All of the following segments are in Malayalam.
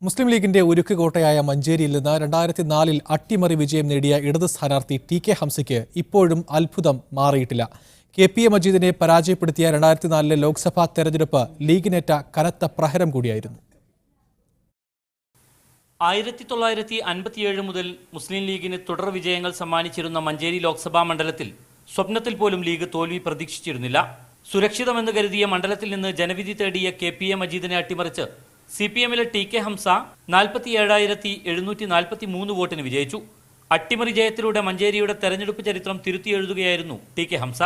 മുസ്ലിം ലീഗിന്റെ ഉരുക്കുകോട്ടയായ മഞ്ചേരിയിൽ നിന്ന് 2004 അട്ടിമറി വിജയം നേടിയ ഇടത് സ്ഥാനാർത്ഥി ടി.കെ. ഹംസയ്ക്ക് ഇപ്പോഴും അത്ഭുതം മാറിയിട്ടില്ല. കെ.പി.എ. മജീദിനെ പരാജയപ്പെടുത്തിയ 2004 ലോക്സഭാ തെരഞ്ഞെടുപ്പ് ലീഗിനേറ്റ കനത്ത പ്രഹരം കൂടിയായിരുന്നു. 1957 മുതൽ മുസ്ലിം ലീഗിന് തുടർ വിജയങ്ങൾ സമ്മാനിച്ചിരുന്ന മഞ്ചേരി ലോക്സഭാ മണ്ഡലത്തിൽ സ്വപ്നത്തിൽ പോലും ലീഗ് തോൽവി പ്രതീക്ഷിച്ചിരുന്നില്ല. സുരക്ഷിതമെന്ന് കരുതിയ മണ്ഡലത്തിൽ നിന്ന് ജനവിധി തേടിയ കെ.പി.എ. മജീദിനെ അട്ടിമറിച്ച് CPM-ലെ ടി.കെ. ഹംസ 47,743 വോട്ടിന് വിജയിച്ചു. അട്ടിമറി ജയത്തിലൂടെ മഞ്ചേരിയുടെ തെരഞ്ഞെടുപ്പ് ചരിത്രം തിരുത്തി എഴുതുകയായിരുന്നു ടി.കെ. ഹംസ.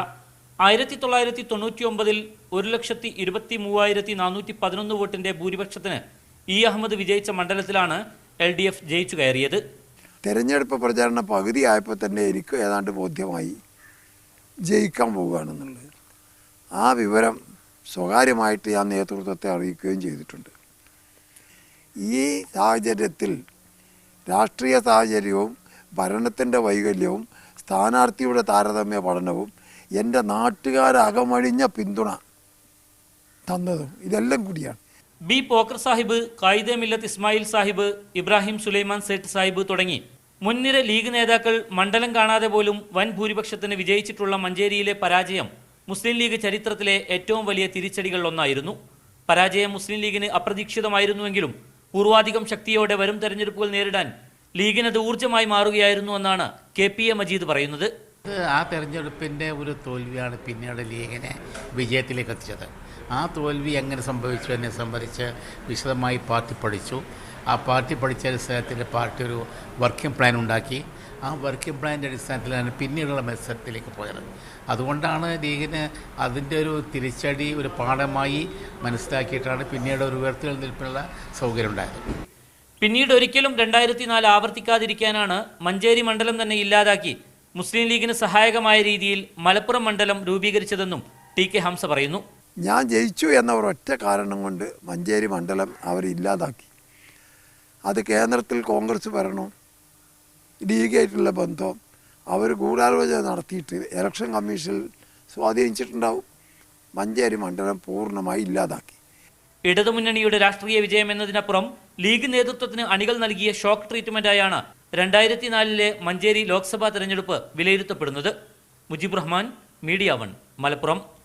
1999 1,23,411 വോട്ടിന്റെ ഭൂരിപക്ഷത്തിന് ഇ. അഹമ്മദ് വിജയിച്ച മണ്ഡലത്തിലാണ് LDF ജയിച്ചു കയറിയത്. തെരഞ്ഞെടുപ്പ് പ്രചാരണ പകുതിയായപ്പോൾ തന്നെ എനിക്ക് ഏതാണ്ട് ബോധ്യമായി ജയിക്കാൻ പോവുകയാണെന്നുള്ളത്. ആ വിവരം സ്വകാര്യമായിട്ട് ഞാൻ നേതൃത്വത്തെ അറിയിക്കുകയും ചെയ്തിട്ടുണ്ട്. ഈ സാഹചര്യത്തിൽ രാഷ്ട്രീയ സാഹചര്യവും ഭരണത്തിൻ്റെ വൈകല്യവും സ്ഥാനാർത്ഥിയുടെ താരതമ്യ പഠനവും എൻ്റെ നാട്ടുകാരകമഴിഞ്ഞ പിന്തുണ തന്നതും ഇതെല്ലാം കൂടിയാണ്. ബി. പോക്കർ സാഹിബ്, കായിദെ മില്ലത്ത് ഇസ്മായിൽ സാഹിബ്, ഇബ്രാഹിം സുലൈമാൻ സേട്ട് സാഹിബ് തുടങ്ങി മുൻനിര ലീഗ് നേതാക്കൾ മണ്ഡലം കാണാതെ പോലും വൻ ഭൂരിപക്ഷത്തിന് വിജയിച്ചിട്ടുള്ള മഞ്ചേരിയിലെ പരാജയം മുസ്ലിം ലീഗ് ചരിത്രത്തിലെ ഏറ്റവും വലിയ തിരിച്ചടികളിലൊന്നായിരുന്നു. പരാജയം മുസ്ലിം ലീഗിന് അപ്രതീക്ഷിതമായിരുന്നുവെങ്കിലും പൂർവാധികം ശക്തിയോടെ വരും തെരഞ്ഞെടുപ്പുകൾ നേരിടാൻ ലീഗിനത് ഊർജ്ജമായി മാറുകയായിരുന്നു എന്നാണ് കെ.പി.എ. മജീദ് പറയുന്നത്. ആ തെരഞ്ഞെടുപ്പിൻ്റെ ഒരു തോൽവിയാണ് പിന്നീട് ലീഗിനെ വിജയത്തിലേക്ക് എത്തിച്ചത്. ആ തോൽവി എങ്ങനെ സംഭവിച്ചു എന്നെ സംബന്ധിച്ച് വിശദമായി പാർട്ടി പഠിച്ചു. ആ പാർട്ടി പഠിച്ച അടിസ്ഥാനത്തിൽ പാർട്ടി ഒരു വർക്കിംഗ് പ്ലാൻ ഉണ്ടാക്കി. ആ വർക്കിംഗ് പ്ലാനിൻ്റെ അടിസ്ഥാനത്തിലാണ് പിന്നീടുള്ള മത്സരത്തിലേക്ക് പോയത്. അതുകൊണ്ടാണ് ലീഗിന് അതിൻ്റെ ഒരു തിരിച്ചടി ഒരു പാഠമായി മനസ്സിലാക്കിയിട്ടാണ് പിന്നീട് ഒരു ഉയർത്തെഴുന്നേൽപ്പിനുള്ള സൗകര്യം ഉണ്ടായത്. പിന്നീട് ഒരിക്കലും 2004 ആവർത്തിക്കാതിരിക്കാനാണ് മഞ്ചേരി മണ്ഡലം തന്നെ ഇല്ലാതാക്കി മുസ്ലിം ലീഗിന് സഹായകമായ രീതിയിൽ മലപ്പുറം മണ്ഡലം രൂപീകരിച്ചതെന്നും ടി.കെ. ഹംസ പറയുന്നു. ഞാൻ ജയിച്ചു എന്ന ഒരൊറ്റ കാരണം കൊണ്ട് മഞ്ചേരി മണ്ഡലം അവർ ഇല്ലാതാക്കി. അത് കേന്ദ്രത്തിൽ കോൺഗ്രസ് ഭരണവും ലീഗായിട്ടുള്ള ബന്ധവും അവർ ഗൂഢാലോചന നടത്തിയിട്ട് ഇലക്ഷൻ കമ്മീഷനിൽ സ്വാധീനിച്ചിട്ടുണ്ടാവും. മഞ്ചേരി മണ്ഡലം പൂർണ്ണമായി ഇല്ലാതാക്കി. ഇടതുമുന്നണിയുടെ രാഷ്ട്രീയ വിജയം എന്നതിനപ്പുറം ലീഗ് നേതൃത്വത്തിന് അണികൾ നൽകിയ ഷോക്ക് ട്രീറ്റ്മെന്റായാണ് 2004 മഞ്ചേരി ലോക്സഭാ തെരഞ്ഞെടുപ്പ് വിലയിരുത്തപ്പെടുന്നത്. മുജീബ് റഹ്മാൻ, മീഡിയ 1, മലപ്പുറം.